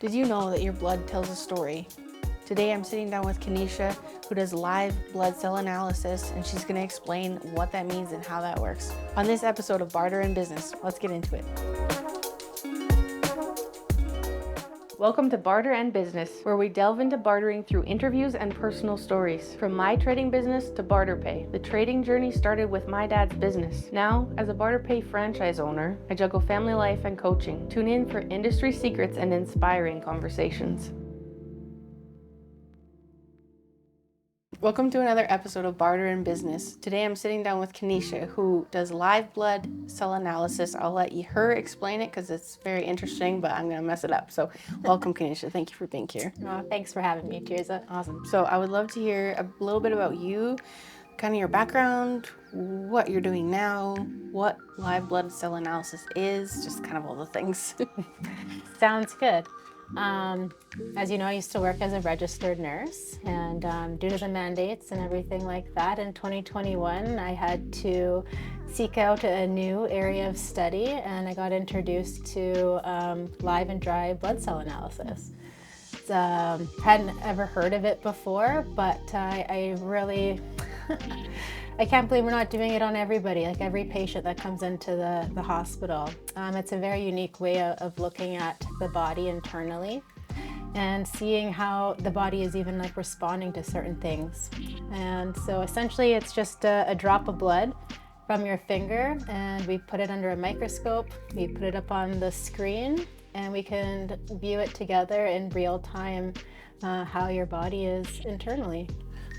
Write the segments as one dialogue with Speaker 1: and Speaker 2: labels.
Speaker 1: Did you know that your blood tells a story? Today I'm sitting down with Kenisha, who does live blood cell analysis, and she's going to explain what that means and how that works. On this episode of Barter and Business, let's get into it. Welcome to Barter and Business, where we delve into bartering through interviews and personal stories. From my trading business to BarterPay, the trading journey started with my dad's business. Now, as a BarterPay franchise owner, I juggle family life and coaching. Tune in for industry secrets and inspiring conversations. Welcome to another episode of Barter and Business. Today I'm sitting down with Kenisha, who does live blood cell analysis. I'll let her explain it because it's very interesting, but I'm going to mess it up. So welcome, Kenisha. Thank you for being here.
Speaker 2: Oh, thanks for having me, Tirzah.
Speaker 1: Awesome. So I would love to hear a little bit about you, kind of your background, what you're doing now, what live blood cell analysis is, just kind of all the things.
Speaker 2: Sounds good. As you know, I used to work as a registered nurse, and due to the mandates and everything like that, in 2021, I had to seek out a new area of study, and I got introduced to live and dry blood cell analysis. Hadn't ever heard of it before, but I really... I can't believe we're not doing it on everybody, like every patient that comes into the hospital. It's a very unique way of looking at the body internally and seeing how the body is even like responding to certain things. And so essentially it's just a drop of blood from your finger, and we put it under a microscope, we put it up on the screen, and we can view it together in real time, how your body is internally.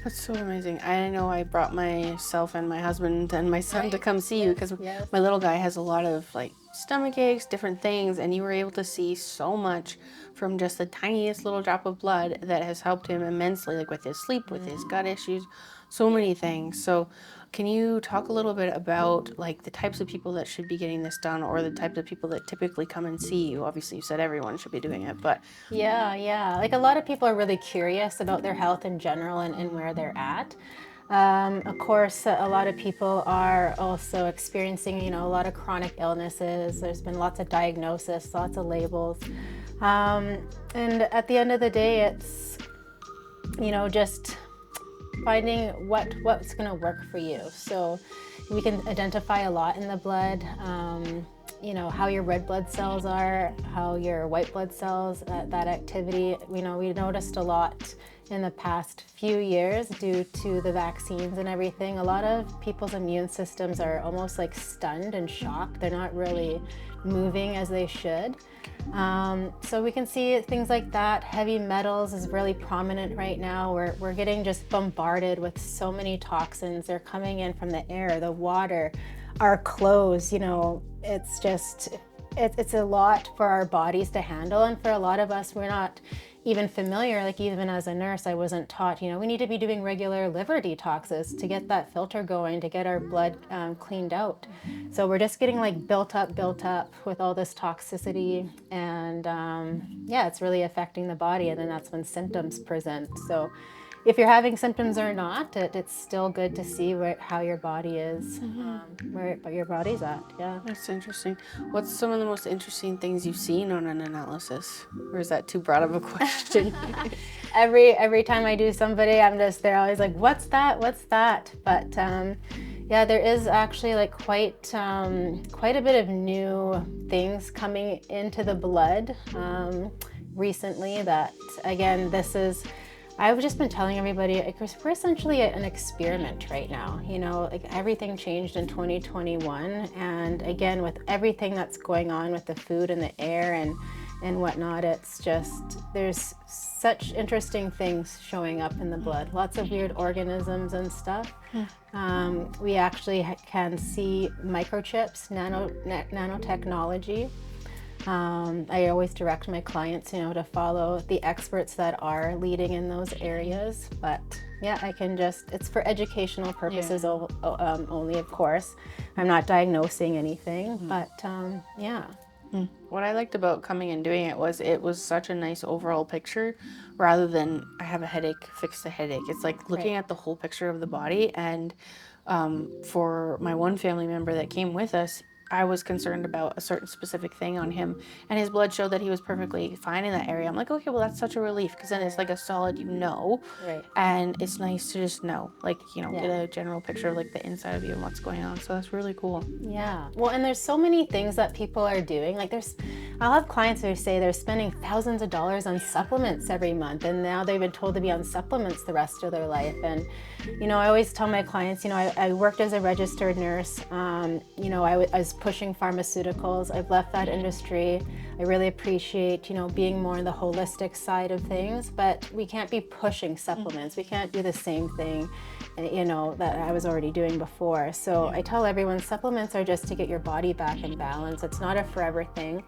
Speaker 1: That's so amazing. I know I brought myself and my husband and my son to come see you because my little guy has a lot of like stomach aches, different things, and you were able to see so much from just the tiniest little drop of blood that has helped him immensely, like with his sleep, with his gut issues, so many things. So can you talk a little bit about like the types of people that should be getting this done, or the types of people that typically come and see you? Obviously you said everyone should be doing it, but
Speaker 2: Yeah. Like a lot of people are really curious about their health in general and where they're at. Of course, a lot of people are also experiencing, a lot of chronic illnesses. There's been lots of diagnosis, lots of labels. And at the end of the day, it's, just finding what's going to work for you. So we can identify a lot in the blood, how your red blood cells are, how your white blood cells, that activity. We noticed a lot in the past few years due to the vaccines and everything. A lot of people's immune systems are almost like stunned and shocked. They're not really moving as they should. So we can see things like that. Heavy metals is really prominent right now. We're getting just bombarded with so many toxins. They're coming in from the air, the water, our clothes. It's just, it's a lot for our bodies to handle. And for a lot of us, we're not even familiar, like even as a nurse, I wasn't taught, we need to be doing regular liver detoxes to get that filter going, to get our blood cleaned out. So we're just getting like built up with all this toxicity, and it's really affecting the body, and then that's when symptoms present. So if you're having symptoms or not, it's still good to see how your body is, where your body's at. Yeah.
Speaker 1: That's interesting. What's some of the most interesting things you've seen on an analysis? Or is that too broad of a question?
Speaker 2: Every time I do somebody, they're always like, what's that? But there is actually like quite a bit of new things coming into the blood recently that, again, I've just been telling everybody, we're essentially an experiment right now. Like everything changed in 2021. And again, with everything that's going on with the food and the air and whatnot, it's just, there's such interesting things showing up in the blood. Lots of weird organisms and stuff. We actually can see microchips, nanotechnology. I always direct my clients, to follow the experts that are leading in those areas. But yeah, it's for educational purposes only, of course. I'm not diagnosing anything, but yeah.
Speaker 1: What I liked about coming and doing it was such a nice overall picture, rather than I have a headache, fix the headache. It's like looking at the whole picture of the body. And for my one family member that came with us, I was concerned about a certain specific thing on him, and his blood showed that he was perfectly fine in that area. I'm like, okay, well, that's such a relief, because then it's like a solid,
Speaker 2: Right.
Speaker 1: and it's nice to just know, like,
Speaker 2: Yeah.
Speaker 1: get a general picture of like the inside of you and what's going on. So that's really cool.
Speaker 2: Yeah. Well, and there's so many things that people are doing. Like I'll have clients who say they're spending thousands of dollars on supplements every month, and now they've been told to be on supplements the rest of their life. And, I always tell my clients, I worked as a registered nurse. I was pushing pharmaceuticals. I've left that industry. I really appreciate, being more on the holistic side of things, but we can't be pushing supplements. We can't do the same thing, that I was already doing before. So I tell everyone supplements are just to get your body back in balance. It's not a forever thing.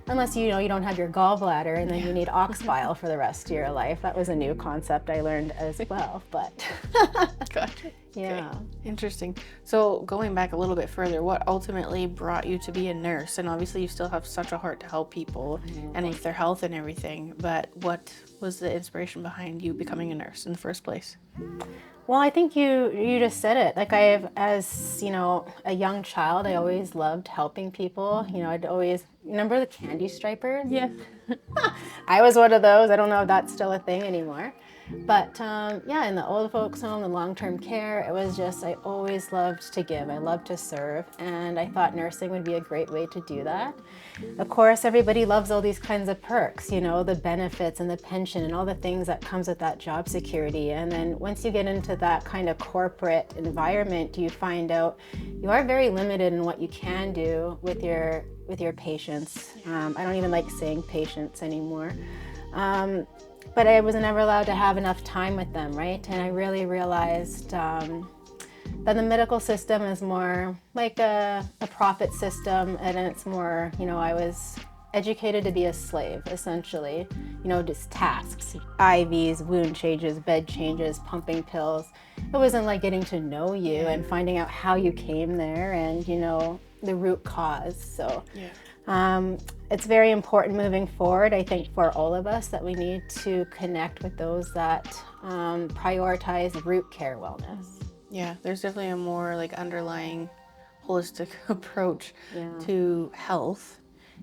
Speaker 2: Unless you don't have your gallbladder and then you need ox bile for the rest of your life. That was a new concept I learned as well, but
Speaker 1: Gotcha.
Speaker 2: yeah.
Speaker 1: Okay. Interesting. So going back a little bit further, what ultimately brought you to be a nurse? And obviously you still have such a heart to help people and with their health and everything, but what was the inspiration behind you becoming a nurse in the first place?
Speaker 2: Well, I think you just said it. Like as a young child, I always loved helping people. I'd always remember the candy stripers.
Speaker 1: Yeah.
Speaker 2: I was one of those. I don't know if that's still a thing anymore. But in the old folks home, the long-term care, it was just, I always loved to give. I loved to serve. And I thought nursing would be a great way to do that. Of course, everybody loves all these kinds of perks, the benefits and the pension and all the things that comes with that job security. And then once you get into that kind of corporate environment, you find out you are very limited in what you can do with your patients. I don't even like saying patients anymore. But I was never allowed to have enough time with them, right? And I really realized that the medical system is more like a profit system, and it's more, I was educated to be a slave, essentially. Just tasks, IVs, wound changes, bed changes, pumping pills. It wasn't like getting to know you and finding out how you came there and, the root cause. So. Yeah. It's very important moving forward, I think, for all of us, that we need to connect with those that prioritize root care wellness.
Speaker 1: Yeah, there's definitely a more like underlying holistic approach to health.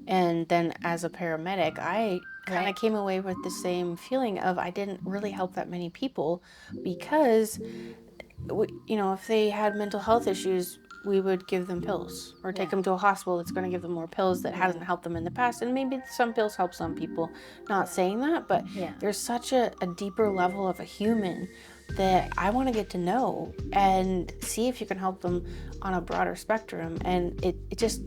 Speaker 1: And then as a paramedic, I kind of came away with the same feeling of I didn't really help that many people because, if they had mental health issues, we would give them pills or take them to a hospital that's going to give them more pills that hasn't helped them in the past. And maybe some pills help some people, not saying that, but there's such a deeper level of a human that I want to get to know and see if you can help them on a broader spectrum. And it just,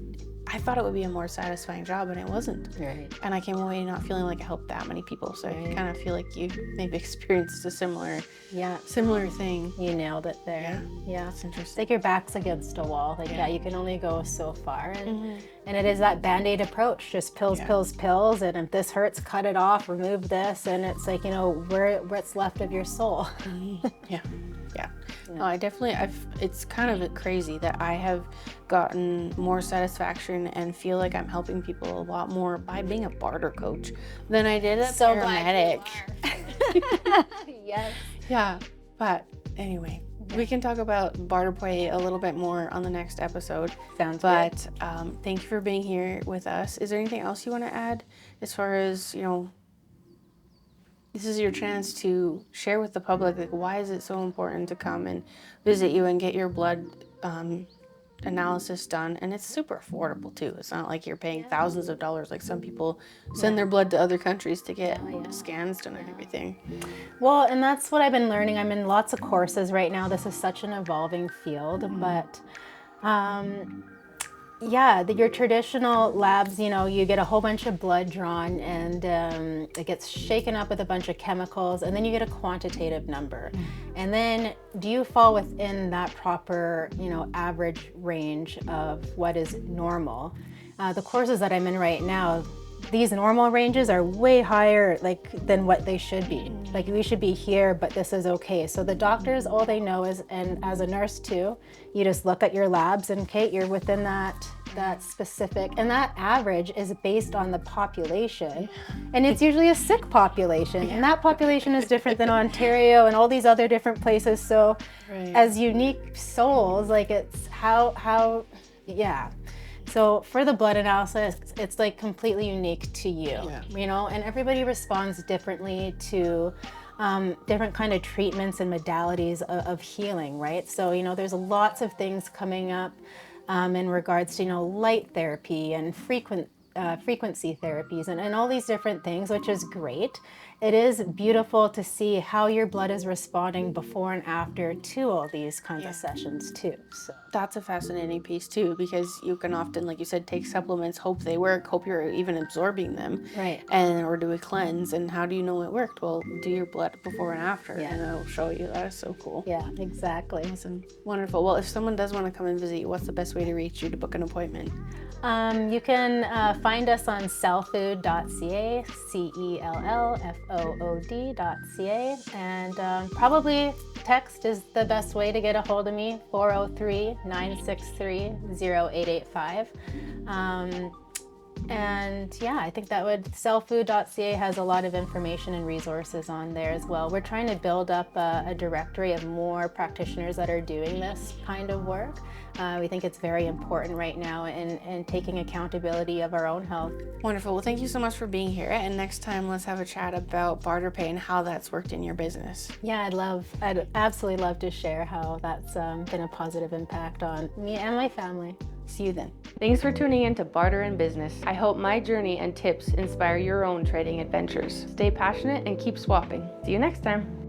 Speaker 1: I thought it would be a more satisfying job, and it wasn't.
Speaker 2: Right.
Speaker 1: And I came away not feeling like I helped that many people. So I kind of feel like you maybe experienced a similar thing.
Speaker 2: You nailed it there. Yeah.
Speaker 1: That's interesting.
Speaker 2: It's like your back's against a wall. Like, you can only go so far. And it is that Band-Aid approach, just pills, pills, pills. And if this hurts, cut it off, remove this. And it's like, what's left of your soul.
Speaker 1: Yeah. No, it's kind of crazy that I have gotten more satisfaction and feel like I'm helping people a lot more by being a barter coach than I did as a paramedic.
Speaker 2: Yes.
Speaker 1: Yeah, but anyway, we can talk about BarterPay a little bit more on the next episode.
Speaker 2: Sounds
Speaker 1: good.
Speaker 2: But
Speaker 1: thank you for being here with us. Is there anything else you want to add as far as, this is your chance to share with the public, like, why is it so important to come and visit you and get your blood analysis done? And it's super affordable too. It's not like you're paying thousands of dollars like some people send their blood to other countries to get scans done and everything.
Speaker 2: Well, and that's what I've been learning. I'm in lots of courses right now. This is such an evolving field, but your traditional labs, you get a whole bunch of blood drawn and it gets shaken up with a bunch of chemicals, and then you get a quantitative number. And then do you fall within that proper, average range of what is normal? The courses that I'm in right now, these normal ranges are way higher than what they should be. Like, we should be here, but this is okay. So the doctors, all they know is, and as a nurse too, you just look at your labs and Kate, you're within that specific, and that average is based on the population, and it's usually a sick population, and that population is different than Ontario and all these other different places. So as unique souls, it's how So for the blood analysis, it's like completely unique to you, you know, and everybody responds differently to different kind of treatments and modalities of healing, right? So, you know, there's lots of things coming up in regards to, you know, light therapy and frequency therapies and all these different things, which is great. It is beautiful to see how your blood is responding before and after to all these kinds of sessions too. So
Speaker 1: that's a fascinating piece too, because you can often, like you said, take supplements, hope they work, hope you're even absorbing them,
Speaker 2: right,
Speaker 1: and or do a cleanse. And how do you know it worked? Well, do your blood before and after, and it'll show you. That is so cool.
Speaker 2: Yeah, exactly.
Speaker 1: Awesome, wonderful. Well, if someone does want to come and visit you, what's the best way to reach you to book an appointment?
Speaker 2: You can find us on cellfood.ca, CELLFOOD.ca, and probably text is the best way to get a hold of me, 403-963-0885. And yeah, I think that would, cellfood.ca has a lot of information and resources on there as well. We're trying to build up a directory of more practitioners that are doing this kind of work. We think it's very important right now in taking accountability of our own health.
Speaker 1: Wonderful. Well, thank you so much for being here. And next time, let's have a chat about BarterPay and how that's worked in your business.
Speaker 2: Yeah, I'd absolutely love to share how that's been a positive impact on me and my family.
Speaker 1: See you then. Thanks for tuning in to Barter and Business. I hope my journey and tips inspire your own trading adventures. Stay passionate and keep swapping. See you next time.